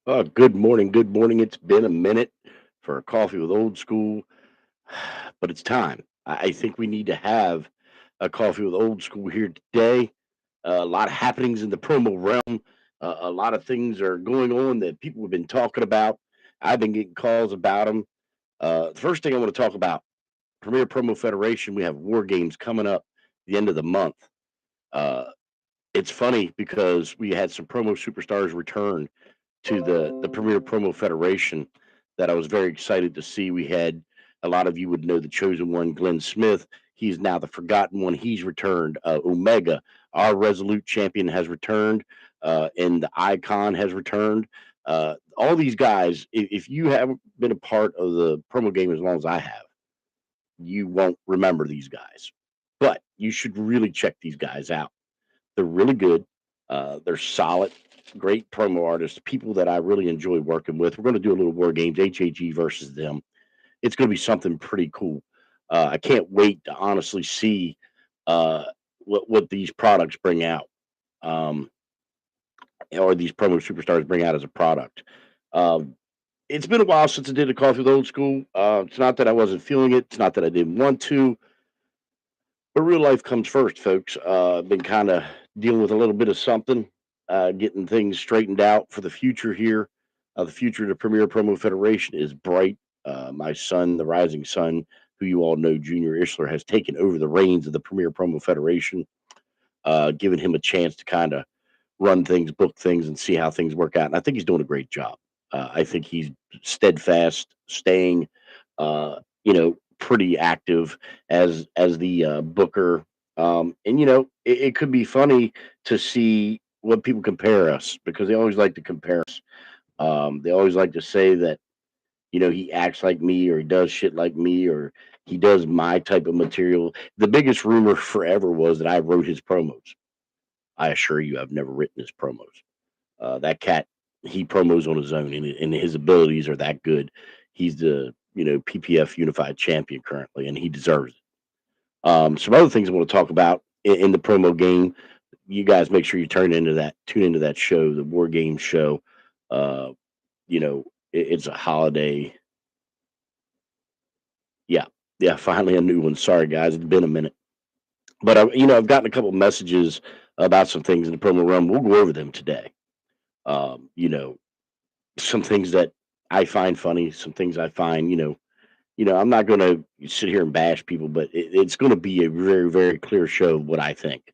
Good morning. Good morning. It's been a minute for a coffee with old school, but it's time. I think we need to have a coffee with old school here today. A lot of happenings in the promo realm. A lot of things are going on that people have been talking about. I've been getting calls about them. The first thing I want to talk about Premier Promo Federation. We have War Games coming up the end of the month. Uh, it's funny because we had some promo superstars return to the Premier Promo Federation that I was very excited to see. We had a lot of you would know the chosen one, Glenn Smith. He's now the forgotten one. He's returned. Omega, our Resolute champion, has returned, and the Icon has returned. All these guys, if you haven't been a part of the promo game as long as I have, you won't remember these guys. But you should really check these guys out. They're really good. They're solid, great promo artists, people that I really enjoy working with. We're going to do a little War Games, HAG versus them. It's going to be something pretty cool. I can't wait to honestly see uh, what these products bring out, um, or these promo superstars bring out as a product. Um, it's been a while since I did a coffee with old school. It's not that I wasn't feeling it. It's not that I didn't want to. But real life comes first, folks. I've been kind of dealing with a little bit of something, getting things straightened out for the future here. The future of the Premier Promo Federation is bright. My son, the rising sun, who you all know, Junior Ishler, has taken over the reins of the Premier Promo Federation, giving him a chance to kind of run things, book things, and see how things work out. And I think he's doing a great job. I think he's steadfast, staying, pretty active as the booker. And it could be funny to see what people compare us because they always like to compare us. They always like to say that he acts like me or he does shit like me or he does my type of material. The biggest rumor forever was that I wrote his promos. I assure you, I've never written his promos. That cat, he promos on his own, and his abilities are that good. He's the PPF Unified Champion currently, and he deserves it. Some other things I want to talk about in the promo game. You guys make sure you tune into that show, the War Games show. Uh, it's a holiday. Yeah, yeah. Finally, a new one. Sorry, guys, it's been a minute, but I've gotten a couple messages about some things in the promo realm. We'll go over them today. Um, you know, some things that I find funny, some things I find, I'm not going to sit here and bash people, but it's going to be a very, very clear show of what I think.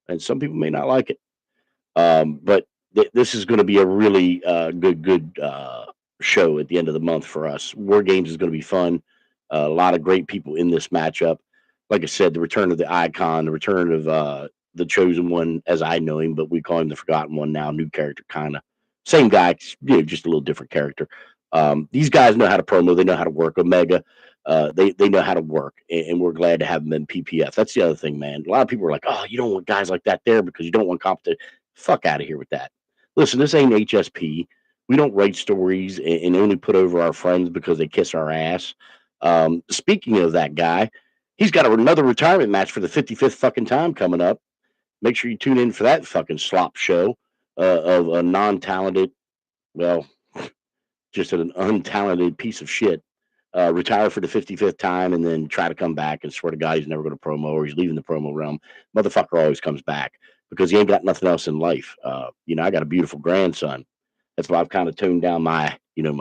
And some people may not like it. But this is going to be a really good show at the end of the month for us. War Games is going to be fun. A lot of great people in this matchup. Like I said, the return of the icon, the return of the chosen one, as I know him, but we call him the forgotten one now. New character, kind of same guy, just a little different character. These guys know how to promo. They know how to work. Omega, they know how to work, and we're glad to have them in PPF. That's the other thing, man. A lot of people are like, "Oh, you don't want guys like that there because you don't want competition." Fuck out of here with that. Listen, this ain't HSP. We don't write stories and only put over our friends because they kiss our ass. Speaking of that guy, he's got another retirement match for the 55th fucking time coming up. Make sure you tune in for that fucking slop show of a non-talented, well, just an untalented piece of shit. Retire for the 55th time and then try to come back and swear to God he's never going to promo or he's leaving the promo realm. Motherfucker always comes back because he ain't got nothing else in life. I got a beautiful grandson. That's why I've kind of toned down my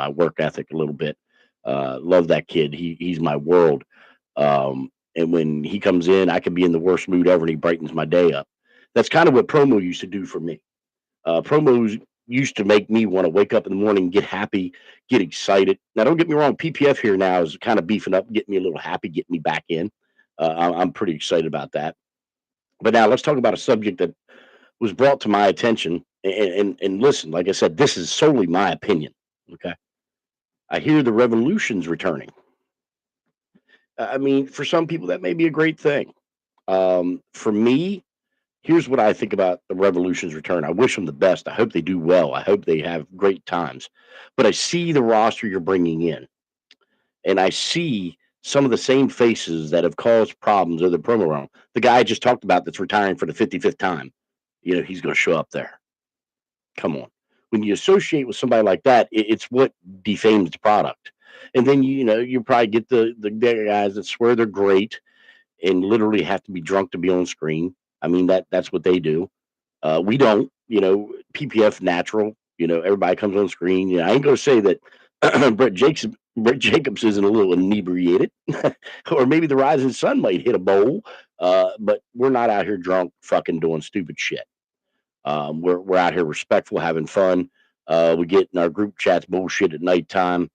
work ethic a little bit. Love that kid. He's my world. And when he comes in, I can be in the worst mood ever and he brightens my day up. That's kind of what promo used to do for me. Promos used to make me want to wake up in the morning, get happy, get excited. Now, don't get me wrong, PPF here now is kind of beefing up, getting me a little happy, getting me back in. I'm pretty excited about that. But now let's talk about a subject that was brought to my attention. And listen, like I said, this is solely my opinion. Okay. I hear the revolution's returning. I mean, for some people, that may be a great thing. For me, here's what I think about the Revolution's return. I wish them the best. I hope they do well. I hope they have great times. But I see the roster you're bringing in, and I see some of the same faces that have caused problems in the promo round. The guy I just talked about that's retiring for the 55th time, he's going to show up there. Come on. when you associate with somebody like that, it's what defames the product. And then you probably get the guys that swear they're great and literally have to be drunk to be on screen. I mean that's what they do. We don't, PPF natural. Everybody comes on screen. I ain't gonna say that Brett Jacobs isn't a little inebriated, or maybe the rising sun might hit a bowl. But we're not out here drunk, fucking doing stupid shit. We're out here respectful, having fun. We get in our group chats bullshit at nighttime.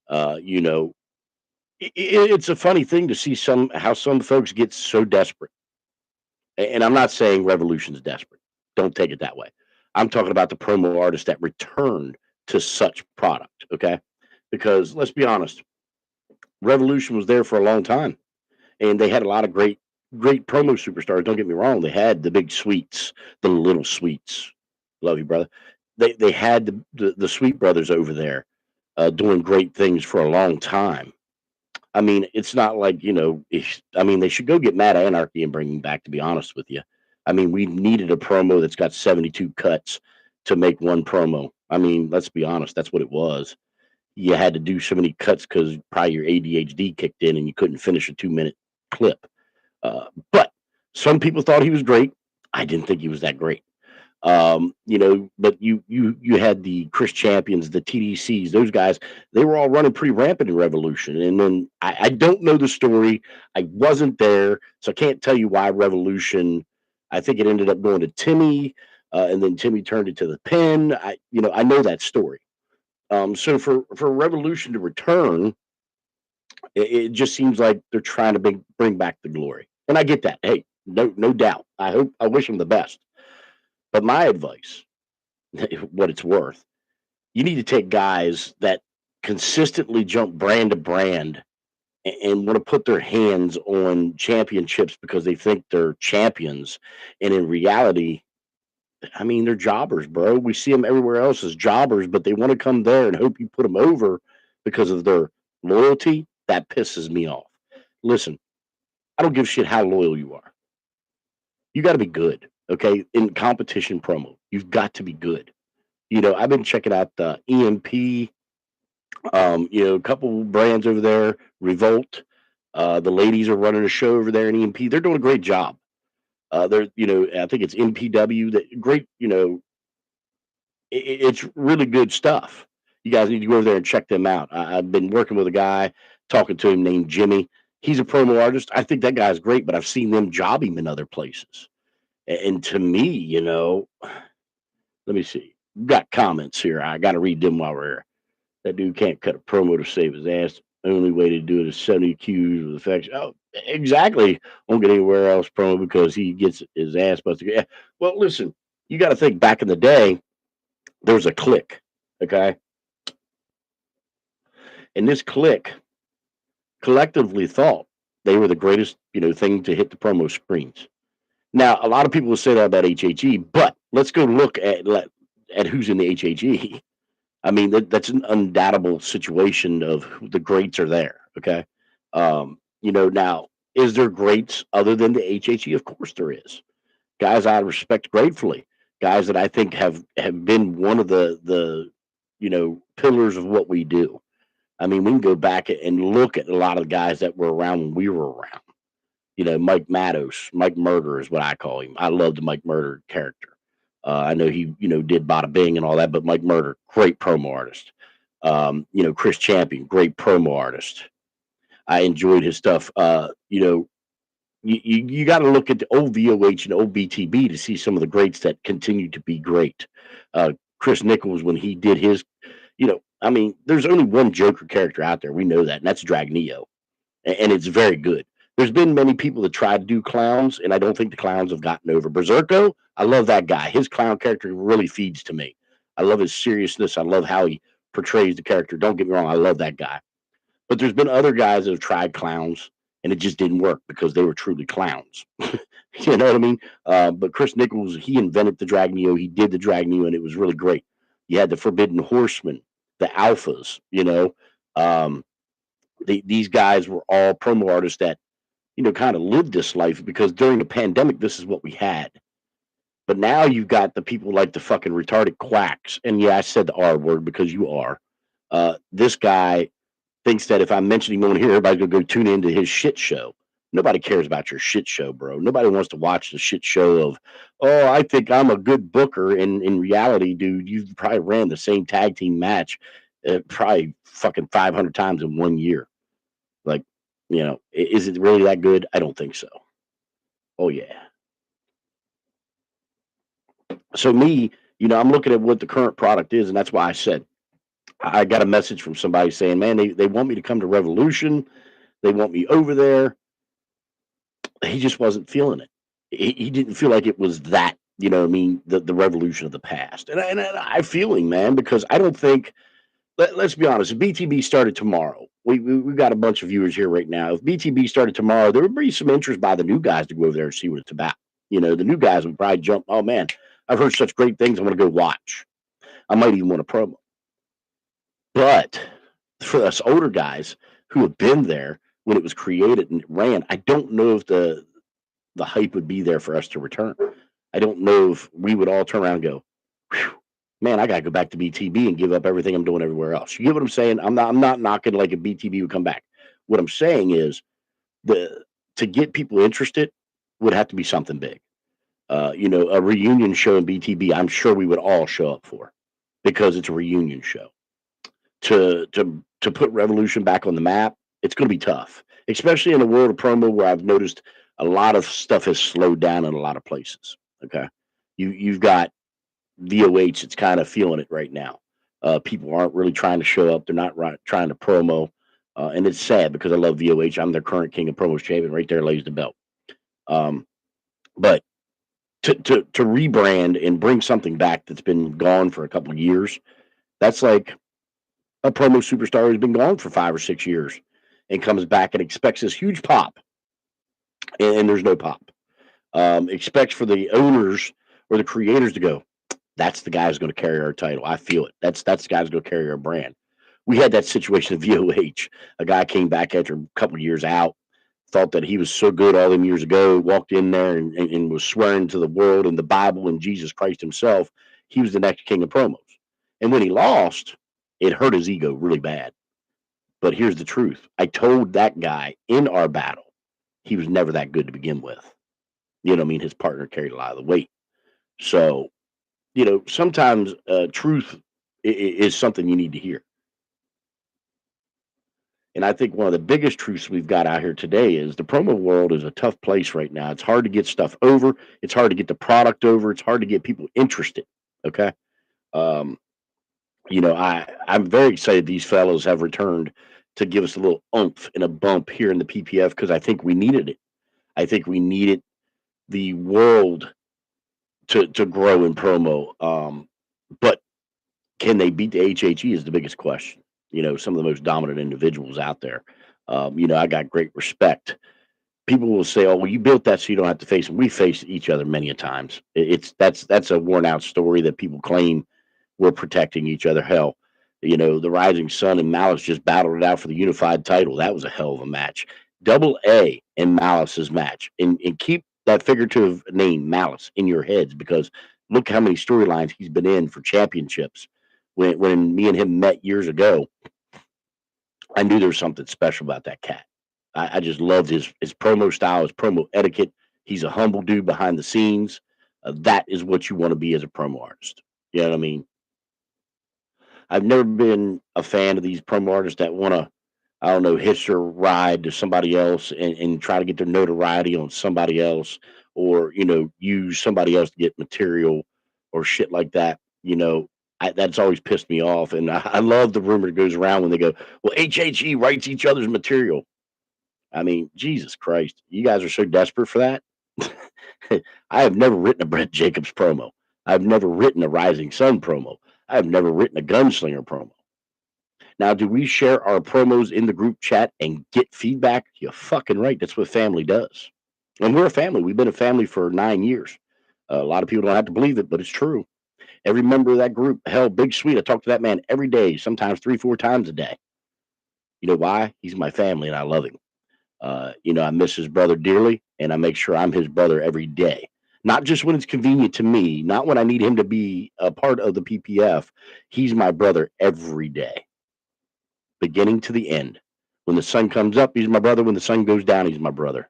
You know, it's a funny thing to see how some folks get so desperate. And I'm not saying Revolution's desperate. Don't take it that way. I'm talking about the promo artists that returned to such product. Okay, because let's be honest, Revolution was there for a long time, and they had a lot of great promo superstars. Don't get me wrong; they had the big sweets, the little sweets. Love you, brother. They had the Sweet Brothers over there doing great things for a long time. I mean, it's not like, I mean, they should go get Mad Anarchy and bring him back, to be honest with you. I mean, we needed a promo that's got 72 cuts to make one promo. I mean, let's be honest, that's what it was. You had to do so many cuts because probably your ADHD kicked in and you couldn't finish a 2-minute clip. But some people thought he was great. I didn't think he was that great. But you had the Chris Champions, the TDCs, those guys, they were all running pretty rampant in Revolution. And then I don't know the story. I wasn't there, so I can't tell you why Revolution. I think it ended up going to Timmy, and then Timmy turned it to the Pen. I know that story. So for Revolution to return, it just seems like they're trying to bring back the glory, and I get that. Hey, no doubt. I wish them the best. But my advice, what it's worth, you need to take guys that consistently jump brand to brand and want to put their hands on championships because they think they're champions. And in reality, I mean, they're jobbers, bro. We see them everywhere else as jobbers, but they want to come there and hope you put them over because of their loyalty. That pisses me off. Listen, I don't give a shit how loyal you are. You got to be good, okay? In competition promo, you've got to be good. I've been checking out the EMP, a couple brands over there, Revolt. The ladies are running a show over there in EMP. They're doing a great job. I think it's MPW. That great. It's really good stuff. You guys need to go over there and check them out. I've been working with a guy, talking to him named Jimmy. He's a promo artist. I think that guy's great, but I've seen them job him in other places. And to me, let me see. We've got comments here. I got to read them while we're here. That dude can't cut a promo to save his ass. The only way to do it is 70 Qs with affection. Oh, exactly. Won't get anywhere else promo because he gets his ass busted. Yeah. Well, listen, you got to think back in the day, there was a click, okay? And this click collectively thought they were the greatest, thing to hit the promo screens. Now, a lot of people will say that about HHE, but let's go look at who's in the HHE. I mean, that's an undoubtable situation of who the greats are there. Okay. Now, is there greats other than the HHE? Of course there is. Guys I respect gratefully. Guys that I think have been one of the pillars of what we do. I mean, we can go back and look at a lot of the guys that were around when we were around. Mike Matos, Mike Murder is what I call him. I love the Mike Murder character. I know he, did Bada Bing and all that, but Mike Murder, great promo artist. Chris Champion, great promo artist. I enjoyed his stuff. You got to look at the old VOH and old BTB to see some of the greats that continue to be great. Chris Nichols, when he did his, I mean, there's only one Joker character out there. We know that, and that's Drag Neo, and it's very good. There's been many people that tried to do clowns, and I don't think the clowns have gotten over. Berserko, I love that guy. His clown character really feeds to me. I love his seriousness. I love how he portrays the character. Don't get me wrong, I love that guy. But there's been other guys that have tried clowns, and it just didn't work because they were truly clowns. You know what I mean? But Chris Nichols, he invented the Drag Neo. He did the Drag Neo, and it was really great. You had the Forbidden Horsemen, the Alphas. These guys were all promo artists that kind of lived this life because during the pandemic, this is what we had. But now you've got the people like the fucking retarded quacks. And yeah, I said the R word because you are. This guy thinks that if I mention him on here, everybody's gonna go tune into his shit show. Nobody cares about your shit show, bro. Nobody wants to watch the shit show of, oh, I think I'm a good booker. And in reality, dude, you've probably ran the same tag team match probably fucking 500 times in 1 year. Like, is it really that good? I don't think so. Oh, yeah. So, me, I'm looking at what the current product is. And that's why I said, I got a message from somebody saying, man, they want me to come to Revolution. They want me over there. He just wasn't feeling it. He didn't feel like it was that, what I mean, the revolution of the past. And I feel him, man, because I don't think, let's be honest, if BTB started tomorrow, we've got a bunch of viewers here right now. If BTB started tomorrow, there would be some interest by the new guys to go over there and see what it's about. The new guys would probably jump, oh man, I've heard such great things. I want to go watch. I might even want to promo. But for us older guys who have been there when it was created and it ran, I don't know if the hype would be there for us to return. I don't know if we would all turn around and go, "Whew, man, I gotta go back to BTB and give up everything I'm doing everywhere else." You get what I'm saying? I'm not knocking like if BTB would come back. What I'm saying is the to get people interested would have to be something big. A reunion show in BTB, I'm sure we would all show up for because it's a reunion show. To put Revolution back on the map, it's going to be tough, especially in the world of promo where I've noticed a lot of stuff has slowed down in a lot of places. Okay, you've got VOH. It's kind of feeling it right now. People aren't really trying to show up. They're not trying to promo, and it's sad because I love VOH. I'm their current King of Promos champion. Right there lays the belt. Um, but to rebrand and bring something back that's been gone for a couple of years, that's like a promo superstar who's been gone for 5 or 6 years and comes back and expects this huge pop, and there's no pop. Expects for the owners or the creators to go, that's the guy who's going to carry our title. I feel it. That's the guy who's going to carry our brand. We had that situation at VOH. A guy came back after a couple of years out, thought that he was so good all them years ago, walked in there and was swearing to the world and the Bible and Jesus Christ himself. He was the next king of promos. And when he lost, it hurt his ego really bad. But here's the truth. I told that guy in our battle, he was never that good to begin with. You know what I mean? His partner carried a lot of the weight. So, sometimes truth is something you need to hear. And I think one of the biggest truths we've got out here today is the promo world is a tough place right now. It's hard to get stuff over. It's hard to get the product over. It's hard to get people interested. Okay. Um, I'm very excited these fellows have returned to give us a little oomph and a bump here in the PPF because I think we needed it. I think we needed the world to grow in promo. But can they beat the HHE is the biggest question. Some of the most dominant individuals out there. I got great respect. People will say, "Oh, well, you built that so you don't have to face them." We faced each other many a times. That's a worn out story that people claim we're protecting each other. Hell, the Rising Sun and Malice just battled it out for the unified title. That was a hell of a match. Double A and Malice's match, and keep that figurative name Malice in your heads because look how many storylines he's been in for championships. When me and him met years ago, I knew there was something special about that cat. I just loved his promo style, his promo etiquette. He's a humble dude behind the scenes. That is what you want to be as a promo artist. You know what I mean? I've never been a fan of these promo artists that want to, I don't know, hitch their ride to somebody else and try to get their notoriety on somebody else or, use somebody else to get material or shit like that. That's always pissed me off. And I love the rumor that goes around when they go, well, HHE writes each other's material. I mean, Jesus Christ, you guys are so desperate for that. I have never written a Brett Jacobs promo. I've never written a Rising Sun promo. I've never written a Gunslinger promo. Now, do we share our promos in the group chat and get feedback? You're fucking right. That's what family does. And we're a family. We've been a family for 9 years. A lot of people don't have to believe it, but it's true. Every member of that group, hell, Big Sweet, I talk to that man every day, sometimes 3-4 times a day. You know why? He's my family and I love him. I miss his brother dearly and I make sure I'm his brother every day. Not just when it's convenient to me, not when I need him to be a part of the PPF. He's my brother every day, beginning to the end. When the sun comes up, he's my brother. When the sun goes down, he's my brother.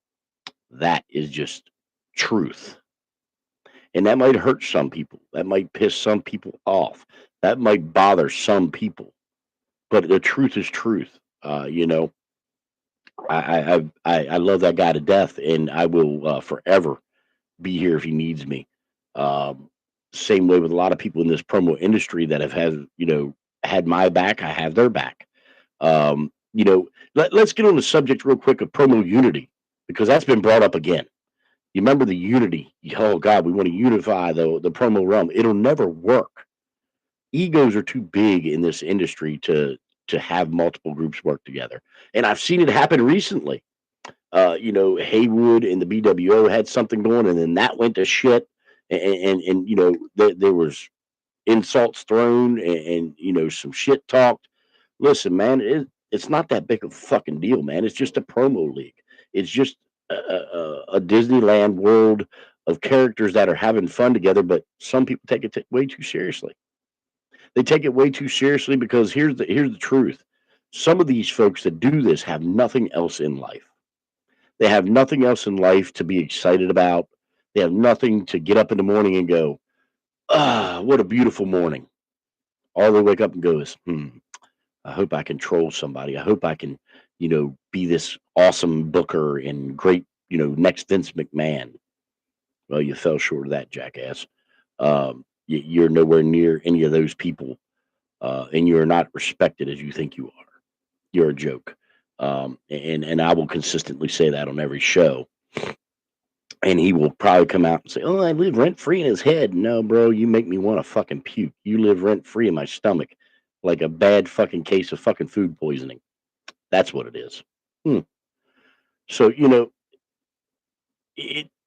That is just truth. And that might hurt some people. That might piss some people off. That might bother some people. But the truth is truth. I love that guy to death, and I will forever be here if he needs me. Um, Same way with a lot of people in this promo industry that have had my back. I have their back. Let's get on the subject real quick of promo unity because that's been brought up again. You remember the unity? Oh God, we want to unify the promo realm. It'll never work. Egos are too big in this industry to have multiple groups work together, and I've seen it happen recently. Haywood and the BWO had something going, and then that went to shit, and there was insults thrown, and some shit talked. Listen, man, it's not that big of a fucking deal, man. It's just a promo league. It's just a Disneyland world of characters that are having fun together, but some people take it way too seriously. They take it way too seriously because here's the truth. Some of these folks that do this have nothing else in life. They have nothing else in life to be excited about. They have nothing to get up in the morning and go, ah, what a beautiful morning. All they wake up and go is, I hope I can troll somebody. I hope I can, be this awesome booker and great, next Vince McMahon. Well, you fell short of that, jackass. You're nowhere near any of those people, and you're not respected as you think you are. You're a joke. And I will consistently say that on every show. And he will probably come out and say, "Oh, I live rent free in his head." No, bro, you make me want to fucking puke. You live rent free in my stomach, like a bad fucking case of fucking food poisoning. That's what it is. Hmm. So the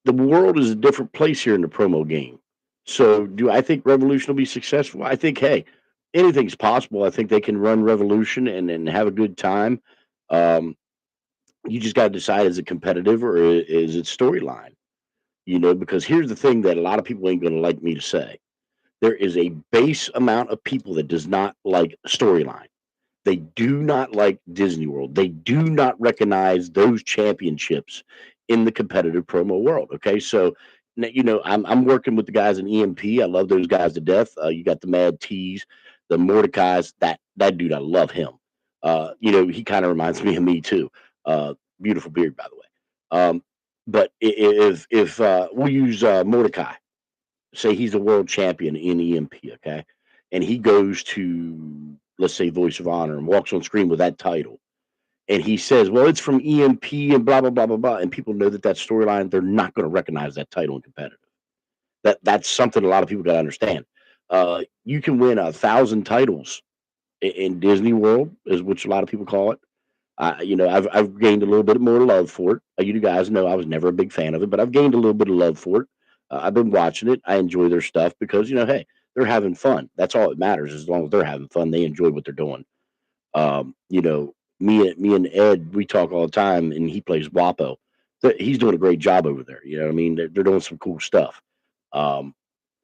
world is a different place here in the promo game. So do I think Revolution will be successful? I think, hey, anything's possible. I think they can run Revolution and have a good time. Um, you just got to decide, is it competitive or is it storyline? Because here's the thing that a lot of people ain't going to like me to say. There is a base amount of people that does not like storyline. They do not like Disney World. They do not recognize those championships in the competitive promo world. Okay, so I'm working with the guys in EMP. I love those guys to death. You got the Mad T's, the Mordecai's. That dude, I love him. He kind of reminds me of me too. Beautiful beard, by the way. But if we use Mordecai, say he's a world champion in EMP, okay, and he goes to, let's say, Voice of Honor and walks on screen with that title, and he says, "Well, it's from EMP and blah blah blah blah blah," and people know that storyline, they're not going to recognize that title in competitive. That's something a lot of people got to understand. You can win 1,000 titles in Disney World, is which a lot of people call it. I've gained a little bit more love for it. You guys know I was never a big fan of it, but I've gained a little bit of love for it. I've been watching it. I enjoy their stuff because hey, they're having fun. That's all that matters. As long as they're having fun, they enjoy what they're doing. Me and Ed, we talk all the time, and he plays Wapo. He's doing a great job over there. You know what I mean? They're doing some cool stuff. Um,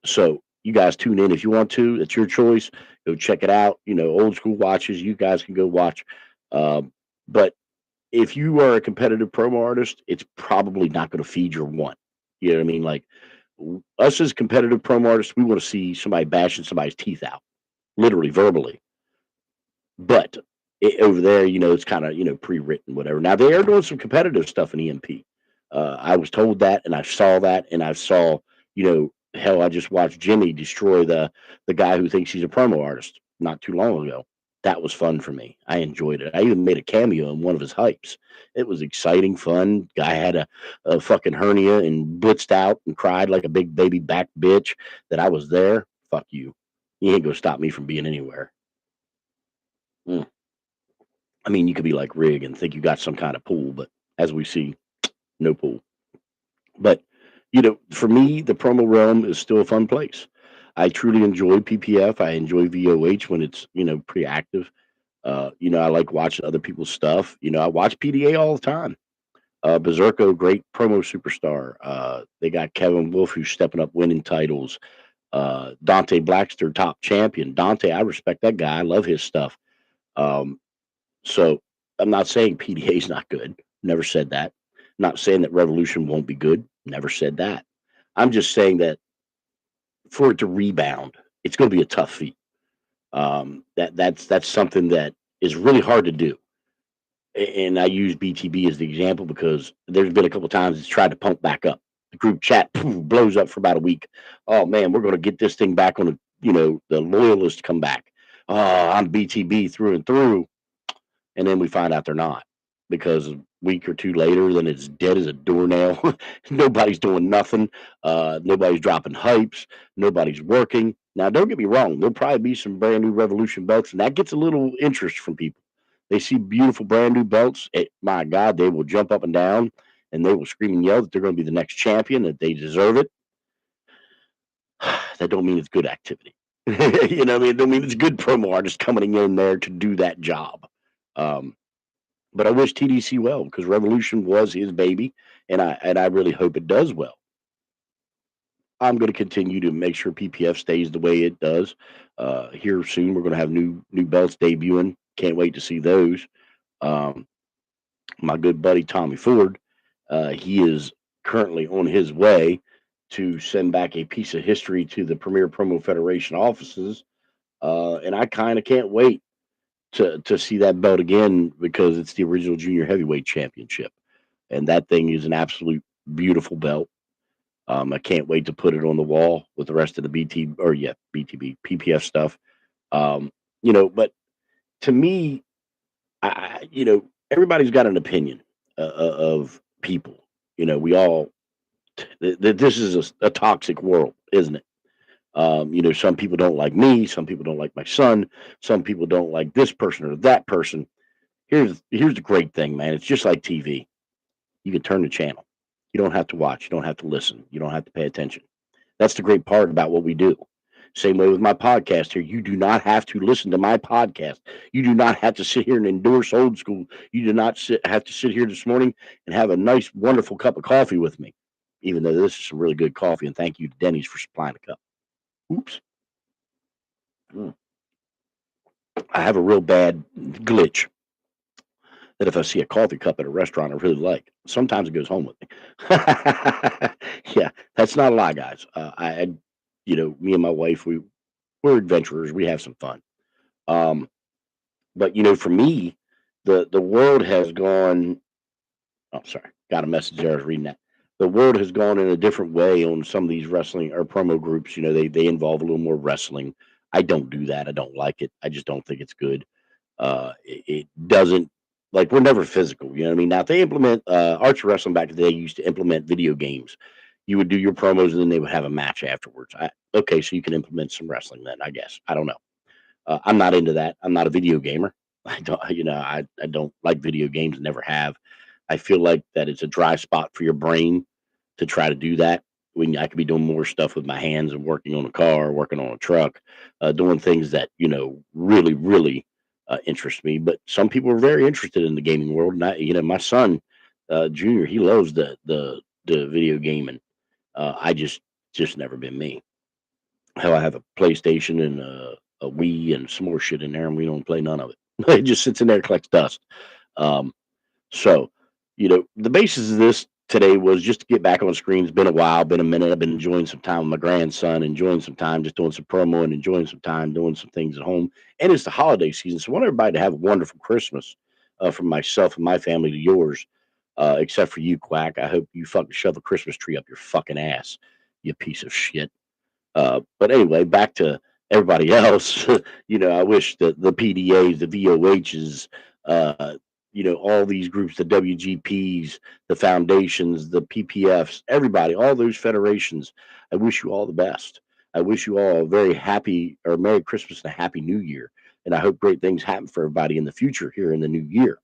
so you guys tune in if you want to. It's your choice. Go check it out. Old school watches. You guys can go watch. But if you are a competitive promo artist, it's probably not going to feed your want. You know what I mean? Like us as competitive promo artists, we want to see somebody bashing somebody's teeth out, literally, verbally. But over there, it's kind of pre-written, whatever. Now they are doing some competitive stuff in EMP. I was told that, and I saw that, and I saw, hell, I just watched Jimmy destroy the guy who thinks he's a promo artist not too long ago. That was fun for me. I enjoyed it. I even made a cameo in one of his hypes. It was exciting, fun. Guy had a fucking hernia and blitzed out and cried like a big baby back bitch that I was there. Fuck you. You ain't gonna stop me from being anywhere. Mm. I mean, you could be like Rig and think you got some kind of pool, but as we see, no pool. But for me, the promo realm is still a fun place. I truly enjoy PPF. I enjoy VOH when it's pretty active. I like watching other people's stuff. I watch PDA all the time. Berserko, great promo superstar. They got Kevin Wolf, who's stepping up, winning titles. Dante Blackster, top champion. Dante, I respect that guy. I love his stuff. Um, so I'm not saying PDA is not good. Never said that. Not saying that Revolution won't be good. Never said that. I'm just saying that for it to rebound, it's going to be a tough feat. That's something that is really hard to do. And I use BTB as the example because there's been a couple times it's tried to pump back up. The group chat poof, blows up for about a week. Oh man, we're going to get this thing back on. The loyalists come back. Oh, I'm BTB through and through, and then we find out they're not because a week or two later, then it's dead as a doornail. Nobody's doing nothing. Nobody's dropping hypes. Nobody's working. Now, don't get me wrong. There'll probably be some brand new Revolution belts, and that gets a little interest from people. They see beautiful brand new belts. My God, they will jump up and down, and they will scream and yell that they're going to be the next champion, that they deserve it. That don't mean it's good activity. You know what I mean? It don't mean it's good promo artists coming in there to do that job. Um, but I wish TDC well because Revolution was his baby, and I really hope it does well. I'm going to continue to make sure PPF stays the way it does. Here soon, we're going to have new belts debuting. Can't wait to see those. Um, my good buddy Tommy Ford, he is currently on his way to send back a piece of history to the Premier Promo Federation offices, and I kind of can't wait to see that belt again because it's the original junior heavyweight championship, and that thing is an absolute beautiful belt. I can't wait to put it on the wall with the rest of the BTB PPF stuff. Um, but to me, everybody's got an opinion of people. We all this is a toxic world, isn't it? Some people don't like me, some people don't like my son, some people don't like this person or that person. Here's the great thing, man. It's just like TV. You can turn the channel. You don't have to watch. You don't have to listen. You don't have to pay attention. That's the great part about what we do. Same way with my podcast here. You do not have to listen to my podcast. You do not have to sit here and endorse old school. You do not have to sit here this morning and have a nice, wonderful cup of coffee with me, even though this is some really good coffee. And thank you to Denny's for supplying the cup. Oops. Mm. I have a real bad glitch that if I see a coffee cup at a restaurant I really like, sometimes it goes home with me. Yeah, that's not a lie, guys. Me and my wife, we're adventurers. We have some fun. Um, but for me, the world has gone. Oh, sorry, got a message there. I was reading that. The world has gone in a different way on some of these wrestling or promo groups. They involve a little more wrestling. I don't do that. I don't like it. I just don't think it's good. It doesn't like we're never physical. You know what I mean? Now if they implement arts wrestling back in the day used to implement video games. You would do your promos and then they would have a match afterwards. Okay, so you can implement some wrestling then, I guess. I don't know. I'm not into that. I'm not a video gamer. I don't, I don't like video games. Never have. I feel like that it's a dry spot for your brain to try to do that when I could be doing more stuff with my hands and working on a car, working on a truck, doing things that really, really interest me. But some people are very interested in the gaming world, and my son, Junior, he loves the video gaming. I just never been me. Hell, I have a PlayStation and a Wii and some more shit in there, and we don't play none of it. It just sits in there, collects dust. Um, so, the basis of this today was just to get back on screen. It's been a while, been a minute. I've been enjoying some time with my grandson, enjoying some time just doing some promo and enjoying some time doing some things at home. And it's the holiday season, so I want everybody to have a wonderful Christmas from myself and my family to yours, except for you, Quack. I hope you fucking shove a Christmas tree up your fucking ass, you piece of shit. But anyway, back to everybody else. I wish the PDAs, the VOHs, all these groups, the WGPs, the foundations, the PPFs, everybody, all those federations. I wish you all the best. I wish you all a very happy or Merry Christmas and a Happy New Year. And I hope great things happen for everybody in the future here in the new year.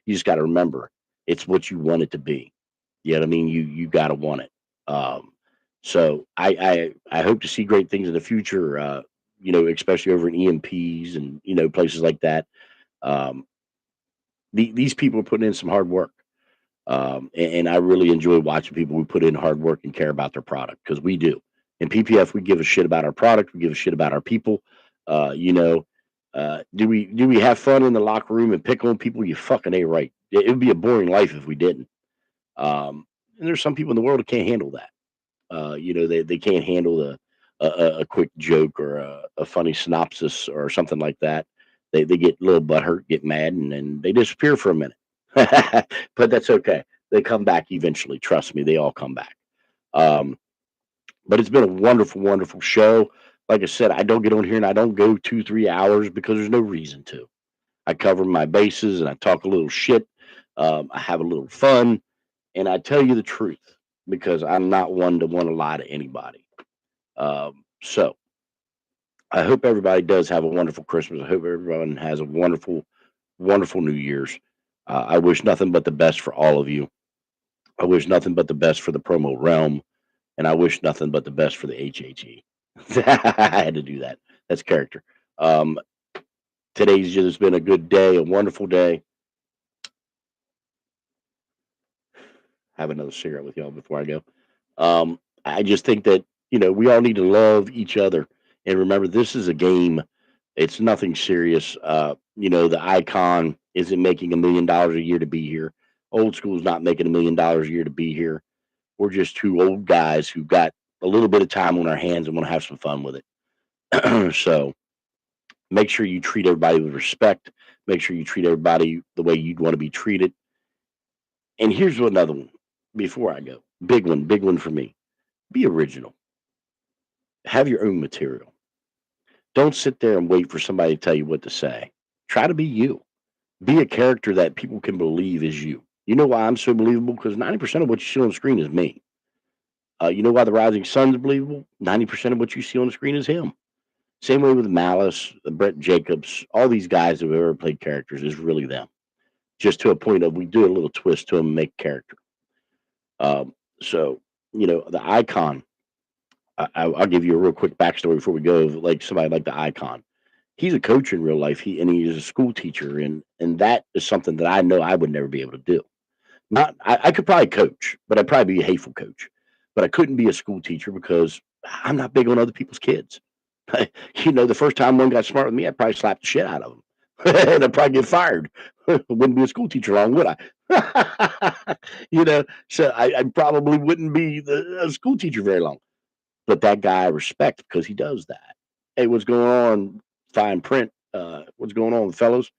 You just got to remember, it's what you want it to be. You know what I mean? You got to want it. So I hope to see great things in the future. Especially over in EMPs and places like that. Um, these people are putting in some hard work. And I really enjoy watching people who put in hard work and care about their product because we do. In PPF, we give a shit about our product. We give a shit about our people. You know, do we have fun in the locker room and pick on people? You fucking a right. It would be a boring life if we didn't. And there's some people in the world that can't handle that. They can't handle a quick joke or a funny synopsis or something like that. They get a little butthurt, get mad, and then they disappear for a minute. But that's okay. They come back eventually. Trust me, they all come back. Um, but it's been a wonderful, wonderful show. Like I said, I don't get on here and I don't go 2, 3 hours because there's no reason to. I cover my bases and I talk a little shit. I have a little fun, and I tell you the truth because I'm not one to want to lie to anybody. So I hope everybody does have a wonderful Christmas. I hope everyone has a wonderful, wonderful New Year's. I wish nothing but the best for all of you. I wish nothing but the best for the promo realm, and I wish nothing but the best for the HHE. I had to do that. That's character. Um, Today's just been a good day, a wonderful day. Have another cigarette with y'all before I go. I just think that we all need to love each other and remember this is a game. It's nothing serious. The icon isn't making $1 million a year to be here. Old school's not making $1 million a year to be here. We're just two old guys who got a little bit of time on our hands and want to have some fun with it. So make sure you treat everybody with respect. Make sure you treat everybody the way you'd want to be treated. And here's another one before I go. Big one for me. Be original. Have your own material. Don't sit there and wait for somebody to tell you what to say. Try to be you. Be a character that people can believe is you. You know why I'm so believable? Because 90% of what you see on the screen is me. You know why the Rising Sun's believable? 90% of what you see on the screen is him. Same way with Malice, Brett Jacobs, all these guys who have ever played characters is really them. Just to a point of we do a little twist to them and make character. So, the icon, I'll give you a real quick backstory before we go. Like somebody like the icon, he's a coach in real life. He's a school teacher, and that is something that I know I would never be able to do. Not I could probably coach, but I'd probably be a hateful coach. But I couldn't be a school teacher because I'm not big on other people's kids. The first time one got smart with me, I'd probably slap the shit out of him, and I'd probably get fired. Wouldn't be a school teacher long, would I? So I probably wouldn't be a school teacher very long. But that guy I respect because he does that. Hey, what's going on? Fine print. What's going on, fellows?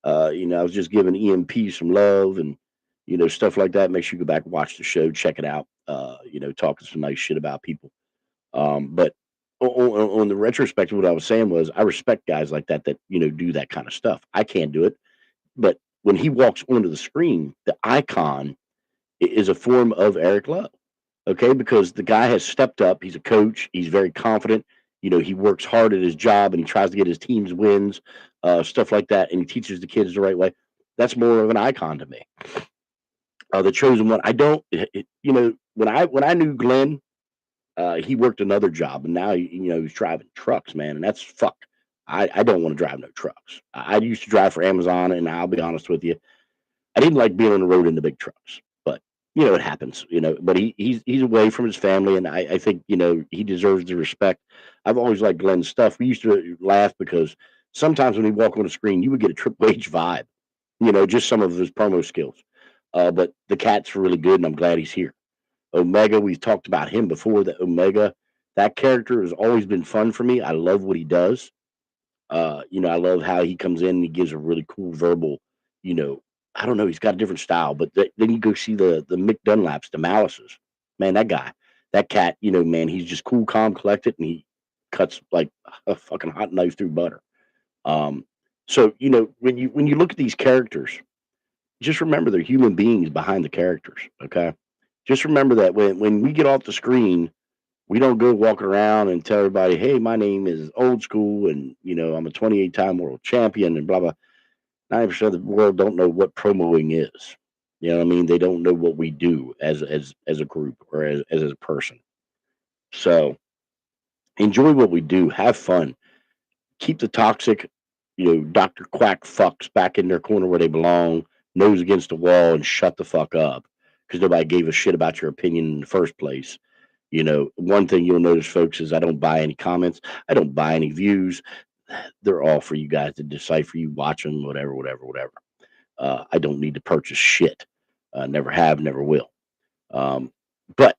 I was just giving EMP some love and stuff like that. Make sure you go back and watch the show, check it out. Talking some nice shit about people. But on the retrospective, what I was saying was I respect guys like that do that kind of stuff. I can't do it, but when he walks onto the screen, the icon is a form of Eric Lowe. Okay, because the guy has stepped up. He's a coach. He's very confident. He works hard at his job and he tries to get his teams wins, stuff like that, and he teaches the kids the right way. That's more of an icon to me. The chosen one. I don't. When I knew Glenn, he worked another job, and now he's driving trucks, man, and that's fuck. I don't want to drive no trucks. I used to drive for Amazon, and I'll be honest with you, I didn't like being on the road in the big trucks, but it happens. But he's away from his family, and I think he deserves the respect. I've always liked Glenn's stuff. We used to laugh because sometimes when he walk on the screen, you would get a Triple H vibe. Just some of his promo skills. But the cat's really good, and I'm glad he's here. Omega, we've talked about him before. That Omega, that character has always been fun for me. I love what he does. I love how he comes in and he gives a really cool verbal, you know, I don't know, he's got a different style, but then you go see the Mick Dunlaps, the Malices. Man, that guy, that cat, man, he's just cool, calm, collected, and he cuts like a fucking hot knife through butter. Um, so when you look at these characters, just remember they're human beings behind the characters. Okay, just remember that when we get off the screen, we don't go walking around and tell everybody, "Hey, my name is Old School, and I'm a 28-time world champion," and blah blah. 90% of the world don't know what promoing is. You know what I mean? They don't know what we do as a group or as a person. So enjoy what we do. Have fun. Keep the toxic, Dr. Quack fucks back in their corner where they belong, nose against the wall, and shut the fuck up. because nobody gave a shit about your opinion in the first place. One thing you'll notice, folks, is I don't buy any comments. I don't buy any views. They're all for you guys to decipher. You watch them, whatever, whatever, whatever. I don't need to purchase shit. Never have, never will. But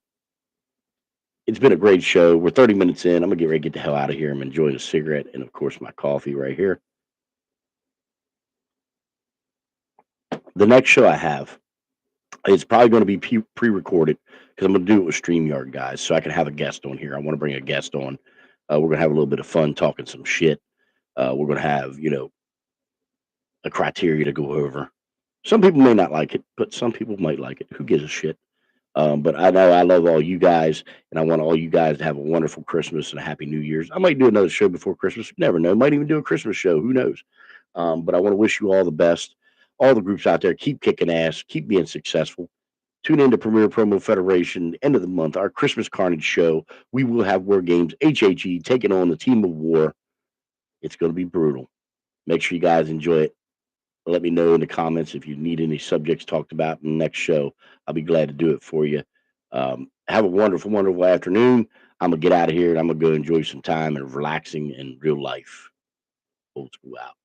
it's been a great show. We're 30 minutes in. I'm gonna get ready to get the hell out of here. I'm enjoying a cigarette and, of course, my coffee right here. The next show I have, it's probably going to be pre-recorded because I'm going to do it with StreamYard guys, so I can have a guest on here. I want to bring a guest on. We're going to have a little bit of fun talking some shit. We're going to have, a criteria to go over. Some people may not like it, but some people might like it. Who gives a shit? But I know I love all you guys, and I want all you guys to have a wonderful Christmas and a happy New Year's. I might do another show before Christmas. You never know. Might even do a Christmas show. Who knows? But I want to wish you all the best. All the groups out there, keep kicking ass, keep being successful. Tune in to Premier Promo Federation, end of the month, our Christmas Carnage show. We will have War Games, HHE, taking on the Team of War. It's going to be brutal. Make sure you guys enjoy it. Let me know in the comments if you need any subjects talked about in the next show. I'll be glad to do it for you. Have a wonderful, wonderful afternoon. I'm going to get out of here and I'm going to go enjoy some time and relaxing in real life. Old school out.